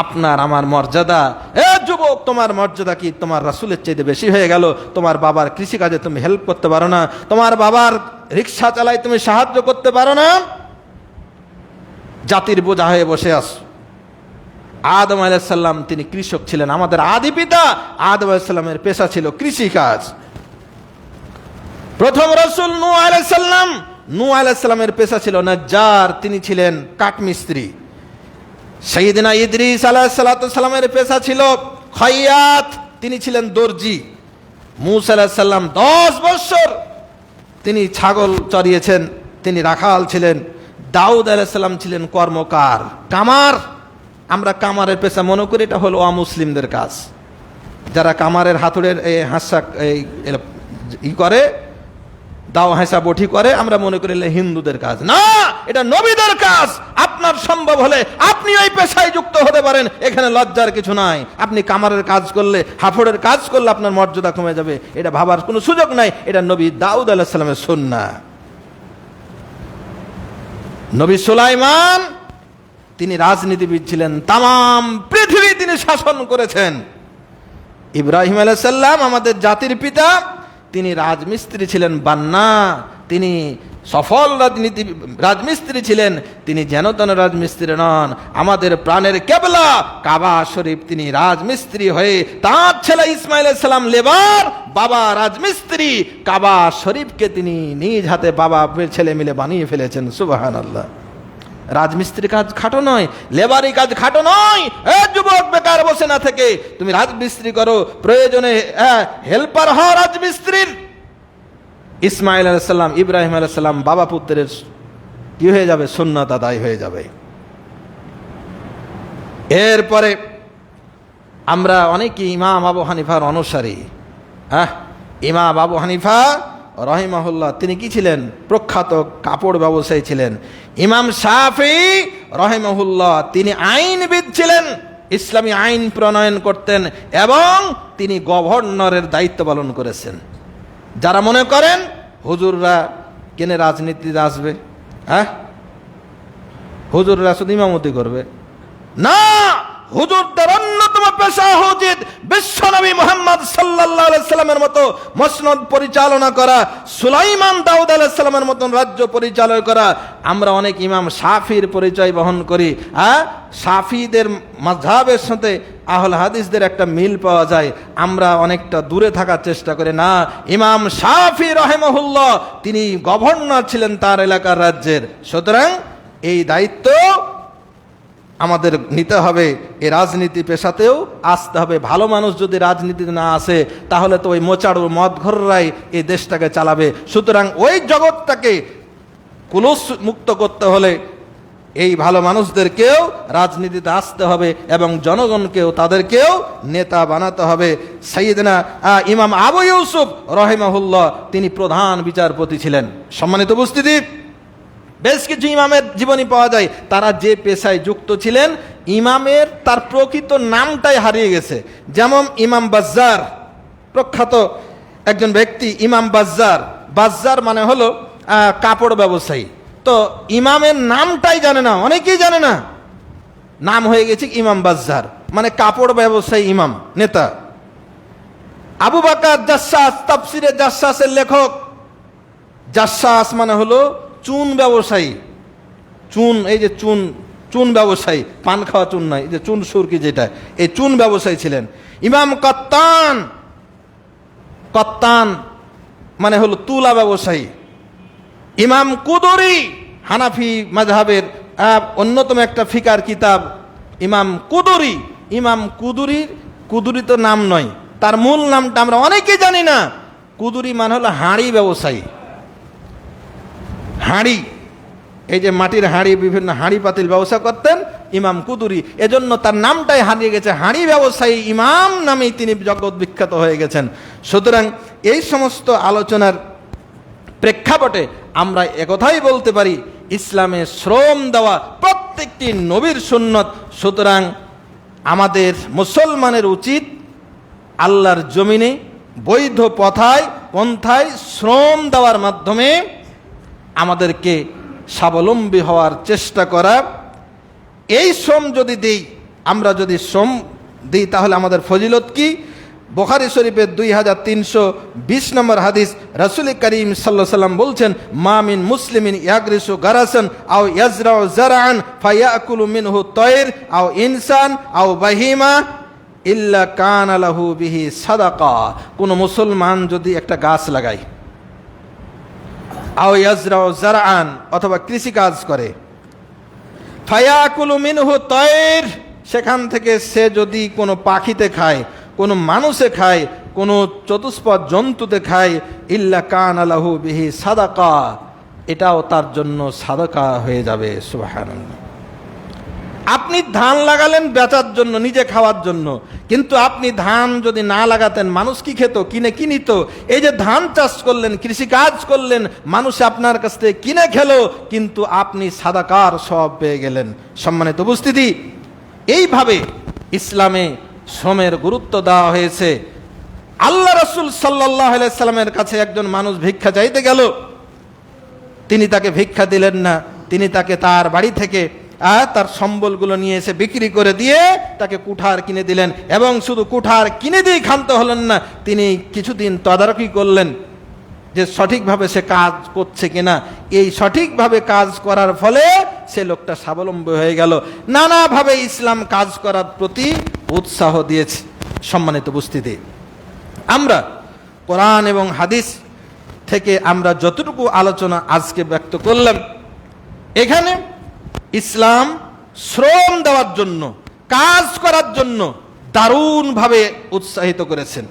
S2: আপনার আমার মর্যাদা, এ যুবক তোমার মর্যাদা কি তোমার রাসূলের চাইতে বেশি হয়ে গেল? তোমার বাবার কৃষি কাজে তুমি হেল্প করতে পারো না? তোমার বাবার রিক্সা চালায় তুমি সাহায্য করতে পারো না? জাতির বোঝা হয়ে বসে আস। আদম আলাইহিস সালাম তিনি কৃষক ছিলেন, আমাদের আদি পিতা আদম আলাইহিস সালামের পেশা ছিল কৃষি কাজ। প্রথম রাসূল নূহ আলাইহিস সালাম, নূহ আলাইহিস সালামের পেশা ছিল নাজ্জার, তিনি ছিলেন কাঠমিস্ত্রি। সাইয়েদনা ইদ্রিস আলাইহিস সালামের পেশা ছিল খাইয়াত, তিনি ছিলেন দর্জি। মূসা আলাইহিস সালাম 10 বছর তিনি ছাগল চড়িয়েছেন, তিনি রাখাল ছিলেন। দাউদ আলাইহিস সালাম ছিলেন কর্মকার, কামার। আমরা কামারের পেশা মনে করি এটা হলো অমুসলিমদের কাজ, যারা কামারের হাতুড়ের হাঁসা ই করে, দাও হাঁসা বটি করে, আমরা মনে করি হিন্দুদের কাজ। না, এটা নবীদের কাজ। আপনার সম্ভব হলে আপনি ওই পেশায় যুক্ত হতে পারেন, এখানে লজ্জার কিছু নাই। আপনি কামারের কাজ করলে, হাফড়ের কাজ করলে আপনার মর্যাদা কমে যাবে, এটা ভাবার কোনো সুযোগ নাই। এটা নবী দাউদ আলাইহিস সালামের সুন্নাহ। নবী সুলাইমান তিনি রাজনীতিবিদ ছিলেন, তাম পৃথিবী তিনি শাসন করেছেন। ইব্রাহিম আলাইহিস সালাম আমাদের জাতির পিতা, তিনি রাজমিস্ত্রি ছিলেন বান্না, তিনি সফল রাজমিস্ত্রি ছিলেন, তিনি যেন তেন রাজমিস্ত্রি নন। আমাদের প্রাণের কেবলা কাবা শরীফ, তিনি রাজমিস্ত্রি হয়ে তার ছেলে ইসমাইল আলাইহিস সালাম লেবার, বাবা রাজমিস্ত্রি, কাবা শরীফকে তিনি নিজ হাতে বাবা ছেলে মিলে বানিয়ে ফেলেছেন। সুবহানাল্লাহ। রাজমিস্ত্রি কাজ খাটো নয়, লেবারি কাজ খাটো নয়। যুবক বেকার বসে না থেকে তুমি রাজমিস্ত্রি করো, প্রয়োজনে হেল্পার হও রাজমিস্ত্রির। ইসমাইল আলাইহিস সালাম, ইব্রাহিম আলাইহিস সালাম বাবা পুত্রের কি হয়ে যাবে? সুন্নাত আদায় হয়ে যাবে। এরপরে আমরা অনেকেই ইমাম আবু হানিফার অনুসারী। ইমাম আবু হানিফা রহিমাহুল্লাহ তিনি কি ছিলেন? প্রখ্যাত কাপড় ব্যবসায়ী ছিলেন। ইমাম শাফি রহিমাহুল্লাহ তিনি আইনবিদ ছিলেন, ইসলামী আইন প্রণয়ন করতেন এবং তিনি গভর্নরের দায়িত্ব পালন করেছেন। যারা মনে করেন হুজুররা কেনে রাজনীতিতে আসবে, হুজুররা শুধু ইমামতি করবে, না, হুজুরদের অন্যতম পেশা উচিত বিশ্বনবী মুহাম্মদ সাল্লাল্লাহু আলাইহি সাল্লামের মতো মসনদ পরিচালনা করা, সুলাইমান দাউদ আলাইহিস সালামের মতন রাজ্য পরিচালনা করা। আমরা অনেক ইমাম শাফির পরিচয় বহন করি, শাফিদের মাযহাবের সাথে আহলে হাদিসদের একটা মিল পাওয়া যায়। আমরা অনেকটা দূরে থাকার চেষ্টা করি। না, ইমাম শাফি রাহিমাহুল্লাহ তিনি গভর্নর ছিলেন তার এলাকার রাজ্যের। সুতরাং এই দায়িত্ব আমাদের নিতে হবে। এই রাজনীতি পেশাতেও আসতে হবে। ভালো মানুষ যদি রাজনীতিতে না আসে তাহলে তো ওই মোচাড়ু মদঘররাই এই দেশটাকে চালাবে। সুতরাং ওই জগৎটাকে কুলুস মুক্ত করতে হলে এই ভালো মানুষদেরকেও রাজনীতিতে আসতে হবে এবং জনগণকেও তাদেরকেও নেতা বানাতে হবে। সাইয়েদনা ইমাম আবু ইউসুফ রাহিমাহুল্লাহ তিনি প্রধান বিচারপতি ছিলেন। সম্মানিত উপস্থিতি, বেশ কিছু ইমামের জীবনী পাওয়া যায়, তারা যে পেশায় যুক্ত ছিলেন ইমামের তার প্রকৃত নামটাই হারিয়ে গেছে। যেমন ইমাম বাজ্জার, প্রখ্যাত একজন ব্যক্তি ইমাম বাজ্জার। বাজ্জার মানে হলো কাপড় ব্যবসায়ী। তো ইমামের নামটাই জানে না, অনেকেই জানে না, নাম হয়ে গেছে ইমাম বাজ্জার, মানে কাপড় ব্যবসায়ী ইমাম নেতা। আবু বকর জাসসাস, তাফসিরে জাসসাসের লেখক। জাসসাস মানে হলো চুন ব্যবসায়ী, চুন, এই যে চুন, চুন ব্যবসায়ী, পান খাওয়া চুন নয়, এই যে চুন সুরকি যেটা, এই চুন ব্যবসায়ী ছিলেন। ইমাম কত্তান, কত্তান মানে হলো তুলা ব্যবসায়ী। ইমাম কুদুরি, হানাফি মাযহাবের অন্যতম একটা ফিকার কিতাব ইমাম কুদুরি। ইমাম কুদুরির, কুদুরি তো নাম নয়, তার মূল নামটা আমরা অনেকেই জানি না। কুদুরি মানে হলো হাঁড়ি ব্যবসায়ী। হাঁড়ি, এই যে মাটির হাঁড়ি, বিভিন্ন হাঁড়ি পাতিল ব্যবসা করতেন ইমাম কুদুরি, এজন্য তার নামটাই হারিয়ে গেছে। হাঁড়ি ব্যবসায়ী ইমাম নামেই তিনি জগৎ বিখ্যাত হয়ে গেছেন। সুতরাং এই সমস্ত আলোচনার প্রেক্ষাপটে আমরা একথাই বলতে পারি, ইসলামে শ্রম দেওয়া প্রত্যেকটি নবীর সুন্নত। সুতরাং আমাদের মুসলমানের উচিত আল্লাহর জমিনে বৈধ পন্থায় শ্রম দেওয়ার মাধ্যমে আমাদেরকে স্বাবলম্বী হওয়ার চেষ্টা করা। এই শ্রম যদি দিই, আমরা যদি শ্রম দিই তাহলে আমাদের ফজিলত কি? বুখারী শরীফের 2320 নম্বর হাদিস, রাসূল করিম সাল্লাল্লাহু আলাইহি ওয়াসাল্লাম বলছেন, মা মিন মুসলিমিন ইয়াগরিসু গারাসান আও ইয়াজরাউ জারআন ফায়াকুলু মিনহু তায়র আও ইনসান আও বাহিমা ইল্লা কানা লাহু বিহি সাদাকা। কোন মুসলমান যদি একটা গাছ লাগায়, আও ইয়াজরাউ জারআন অথবা কৃষি কাজ করে, ফায়াকুলু মিনহু তায়র সেখান থেকে সে যদি কোনো পাখিতে খায়, কোনো মানুষে খায়, কোনো চতুষ্পদ জন্তুতে খায়, ইল্লা কানা লাহু বিহি সাদাকা, এটাও তার জন্য সাদাকা হয়ে যাবে। সুবহানাল্লাহ। আপনি ধান লাগালেন বেচার জন্য, নিজে খাওয়ার জন্য, কিন্তু আপনি ধান যদি না লাগাতেন মানুষ কি খেত? কিনে কি নিত? এই যে ধান চাষ করলেন, কৃষি কাজ করলেন, মানুষ আপনার কাছ থেকে কিনে খেলো, কিন্তু আপনি সাদাকার সওয়াব পেয়ে গেলেন। সম্মানিত উপস্থিতি, এইভাবে ইসলামে শ্রমের গুরুত্ব দেওয়া হয়েছে। আল্লাহ রাসূল সাল্লাল্লাহু আলাইহি সাল্লামের কাছে একজন মানুষ ভিক্ষা চাইতে গেল, তিনি তাকে ভিক্ষা দিলেন না, তিনি তাকে তার বাড়ি থেকে তার সম্বলগুলো নিয়ে এসে বিক্রি করে দিয়ে তাকে কুঠার কিনে দিলেন, এবং শুধু কুঠার কিনে দিয়ে ক্ষান্ত হলেন না, তিনি কিছুদিন তদারকি করলেন যে সঠিকভাবে সে কাজ করছে কিনা। এই সঠিকভাবে কাজ করার ফলে সে লোকটা স্বাবলম্বী হয়ে গেল। নানাভাবে ইসলাম কাজ করার প্রতি উৎসাহ দিয়েছে। সম্মানিত উপস্থিতি, আমরা কোরআন এবং হাদিস থেকে আমরা যতটুকু আলোচনা আজকে ব্যক্ত করলাম, এখানে ইসলাম শ্রম দেওয়ার জন্য, কাজ করার জন্য দারুণভাবে উৎসাহিত করেছেন।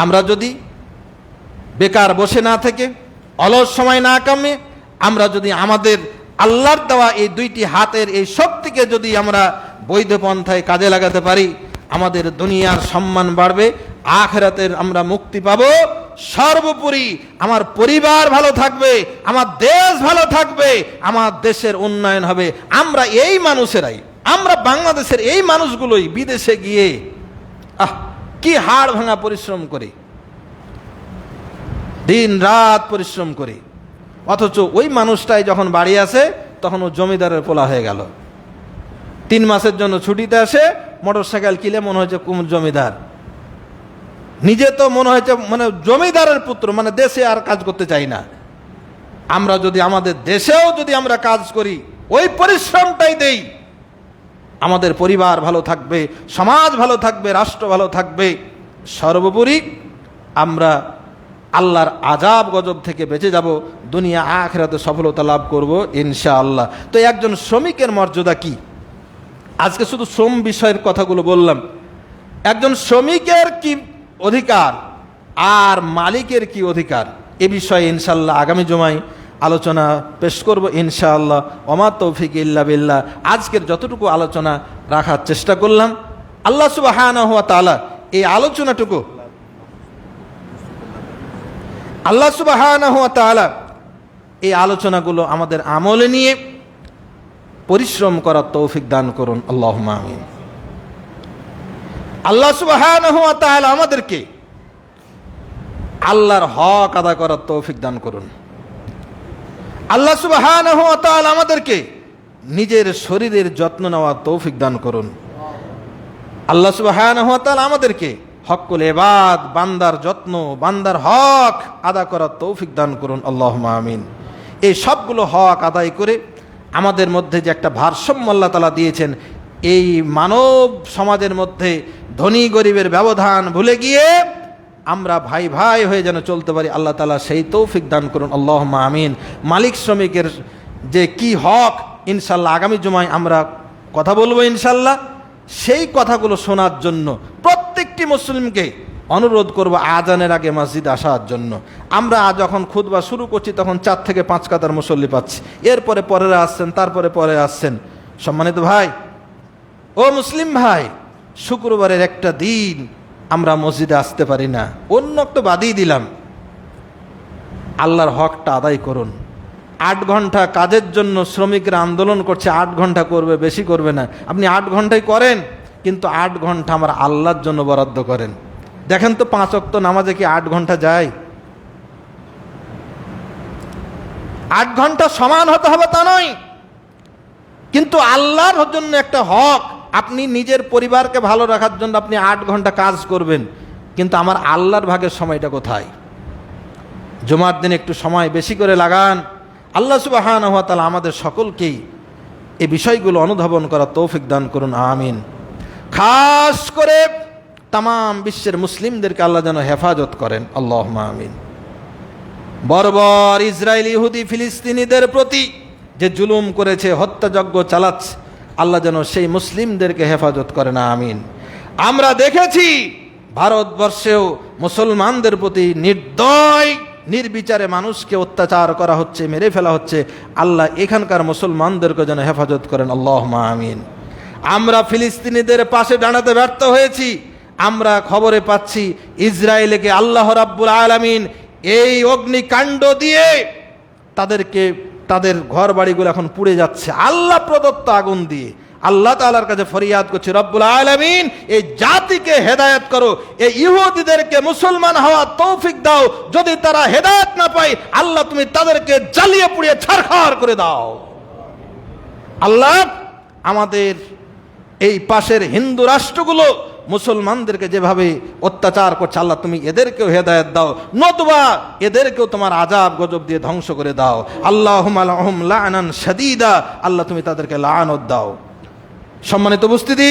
S2: আমরা যদি বেকার বসে না থেকে, অলস সময় না কামে, আমরা যদি আমাদের আল্লাহর দেওয়া এই দুইটি হাতের এই শক্তিকে যদি আমরা বৈধ পন্থায় কাজে লাগাতে পারি, আমাদের দুনিয়ার সম্মান বাড়বে, আখিরাতের আমরা মুক্তি পাব, সর্বোপরি আমার পরিবার ভালো থাকবে, আমার দেশ ভালো থাকবে, আমার দেশের উন্নয়ন হবে। আমরা এই মানুষেরাই, আমরা বাংলাদেশের এই মানুষগুলোই বিদেশে গিয়ে কি হাড় ভাঙা পরিশ্রম করি, দিন রাত পরিশ্রম করি, অথচ ওই মানুষটাই যখন বাড়ি আসে তখন ও জমিদারের পোলা হয়ে গেল। 3 মাসের জন্য ছুটিতে আসে, মোটরসাইকেল কিনে মনে হচ্ছে কুমুর জমিদার, নিজে তো মনে হচ্ছে মানে জমিদারের পুত্র, মানে দেশে আর কাজ করতে চাই না। আমরা যদি আমাদের দেশেও যদি আমরা কাজ করি, ওই পরিশ্রমটাই দেই, আমাদের পরিবার ভালো থাকবে, সমাজ ভালো থাকবে, রাষ্ট্র ভালো থাকবে, সর্বোপরি আমরা আল্লাহর আযাব গজব থেকে বেঁচে যাব, দুনিয়া আখিরাতে সফলতা লাভ করব ইনশাআল্লাহ। তো একজন শ্রমিকের মর্যাদা কি? আজকে শুধু শ্রম বিষয়ের কথাগুলো বললাম। একজন শ্রমিকের কি অধিকার আর মালিকের কি অধিকার, এ বিষয়ে ইনশাআল্লাহ আগামী জুমায় আলোচনা পেশ করব ইনশাআল্লাহ। ওমা তৌফিক ইল্লা বিল্লাহ। আজকের যতটুকু আলোচনা রাখার চেষ্টা করলাম, আল্লাহ সুবহানাহু ওয়া তাআলা এই আলোচনাটুকু, আল্লাহ সুবহানাহু ওয়া তাআলা এই আলোচনাগুলো আমাদের আমলে নিয়ে পরিশ্রম করার তৌফিক দান করুন, আল্লাহুম্মা আমিন। আল্লাহ সুবহানাহু ওয়া তাআলা আমাদেরকে আল্লাহর হক আদায় করার তৌফিক দান করুন। আল্লাহ সুবহানাহু ওয়া তাআলা আমাদেরকে নিজের শরীরের যত্ন নেওয়ার তৌফিক দান করুন। আল্লাহ সুবহানাহু ওয়া তাআলা আমাদেরকে হক্কুল ইবাদ, বান্দার যত্ন, বান্দার হক আদায় করার তৌফিক দান করুন, আল্লাহুম্মা আমিন। এই সবগুলো হক আদায় করে আমাদের মধ্যে যে একটা ভারসাম্য আল্লাহ তাআলা দিয়েছেন, এই মানব সমাজের মধ্যে ধনী গরিবের ব্যবধান ভুলে গিয়ে আমরা ভাই ভাই হয়ে যেন চলতে পারি, আল্লাহ তাআলা সেই তৌফিক দান করুন, আল্লাহুম্মা আমিন। মালিক শ্রমিকের যে কি হক, ইনশাআল্লাহ আগামী জুমায় আমরা কথা বলবো ইনশাআল্লাহ। সেই কথাগুলো শোনার জন্য প্রত্যেকটি মুসলিমকে অনুরোধ করব আজানের আগে মসজিদে আসার জন্য। আমরা যখন খুতবা শুরু করছি তখন 4 থেকে 5 কাতার মুসল্লি পাচ্ছি, এরপরে পরেরা আসছেন, তারপরে পরে আসছেন। সম্মানিত ভাই ও মুসলিম ভাই, শুক্রবারের একটা দিন আমরা মসজিদে আসতে পারি না, অন্য তো বাদই দিলাম, আল্লাহর হকটা আদায় করুন। 8 ঘন্টা কাজের জন্য শ্রমিকরা আন্দোলন করছে, 8 ঘন্টা করবে, বেশি করবে না। আপনি 8 ঘন্টাই করেন, কিন্তু 8 ঘন্টা আমার আল্লাহর জন্য বরাদ্দ করেন। দেখেন তো 5 ওয়াক্ত নামাজে কি 8 ঘন্টা যায়? 8 ঘন্টা সমান হতে হবে তা নয়, কিন্তু আল্লাহর জন্য একটা হক। আপনি নিজের পরিবারকে ভালো রাখার জন্য আপনি 8 ঘন্টা কাজ করবেন, কিন্তু আমার আল্লাহর ভাগের সময়টা কোথায়? জুমার দিন একটু সময় বেশি করে লাগান। আল্লাহ সুবহানাহু ওয়া তাআলা আমাদের সকলকেই এই বিষয়গুলো অনুধাবন করার তৌফিক দান করুন, আমিন। খাস করে তাম বিশ্বের মুসলিমদেরকে আল্লাহ যেন হেফাজত করেন, আল্লাহুম্মা আমিন। বর্বর ইসরায়েল, ইহুদি, ফিলিস্তিনিদের প্রতি যে জুলুম করেছে, হত্যাযজ্ঞ চালাচ্ছে, আল্লাহ যেন সেই মুসলিমদেরকে হেফাজত করেন, আমিন। আমরা দেখেছি ভারতবর্ষেও মুসলমানদের প্রতি নির্দয় নির্বিচারে মানুষকে অত্যাচার করা হচ্ছে, মেরে ফেলা হচ্ছে। আল্লাহ এখানকার মুসলমানদেরকে যেন হেফাজত করেন, আল্লাহুম্মা আমিন। আমরা ফিলিস্তিনিদের পাশে দাঁড়াতে ব্যর্থ হয়েছি। আমরা খবরে পাচ্ছি ইসরায়েলকে আল্লাহ রাব্বুল আলামিন এই অগ্নিকাণ্ড দিয়ে তাদের ঘর বাড়িগুলো এখন পুড়ে যাচ্ছে আল্লাহ প্রদত্ত আগুন দিয়ে। আল্লাহ তাআলার কাছে ফরিয়াদ করছে, রব্বুল আলামিন এই জাতিকে হেদায়েত করো, এই ইহুদিদেরকে মুসলমান হওয়ার তৌফিক দাও। যদি তারা হেদায়েত না পায়, আল্লাহ তুমি তাদেরকে জ্বালিয়ে পুড়িয়ে ছারখার করে দাও। আল্লাহ আমাদের এই পাশের হিন্দু রাষ্ট্রগুলো মুসলমানদেরকে যেভাবে অত্যাচার করছে, আল্লাহ তুমি এদেরকেও হেদায়েত দাও, নতুবা এদেরকেও তোমার আযাব গজব দিয়ে ধ্বংস করে দাও। আল্লাহুম্মা লাহুম লা'নান শাদীদা, আল্লাহ তুমি তাদেরকে লানত দাও। সম্মানিত উপস্থিতি,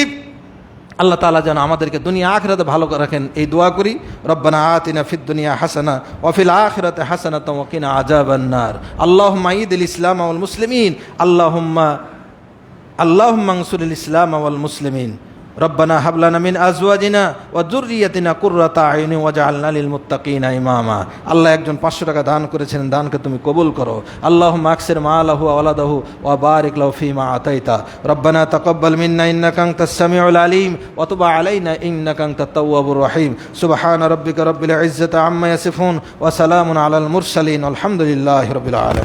S2: আল্লাহ তাআলা যেন আমাদেরকে দুনিয়া আখিরাতে ভালো করে রাখেন এই দোয়া করি। রব্বানা আতিনা ফিদ দুনিয়া হাসানা ওয়া ফিল আখিরাতি হাসানাতাও ওয়া কিনা আযাবান নার। আল্লাহুম্মা ঈদিল ইসলাম ওয়াল মুসলিমিন, আল্লাহুম্মা আনসুরিল ইসলাম ওয়াল মুসলিমিন। রব্বানা হাব লানা মিন আজওয়াজিনা ওয়া যুররিয়াতিনা কুররাতা আয়ুনি ওয়াজআলনা লিল মুত্তাকিনা ইমামা। আল্লাহ একজন 500 টাকা দান করেছেন, দানকে তুমি কবুল করো। আল্লাহুম্মা আকসির মালাহু ওয়া ওয়ালাদাহু ওয়া বারিক লাহু ফীমা আতাইতা। রব্বানা তাকাব্বাল মিন্না ইন্নাকা আনতাস সামিউল আলিম ওয়া তুব আলাইনা ইন্নাকা আনতাত তাওয়াবুর রহিম। সুবহানা রাব্বিকা রাব্বিল ইজ্জাতি আম্মা ইয়াসিফুন ওয়া সালামুন আলাল মুরসালিন। আলহামদুলিল্লাহি রাব্বিল আলামিন।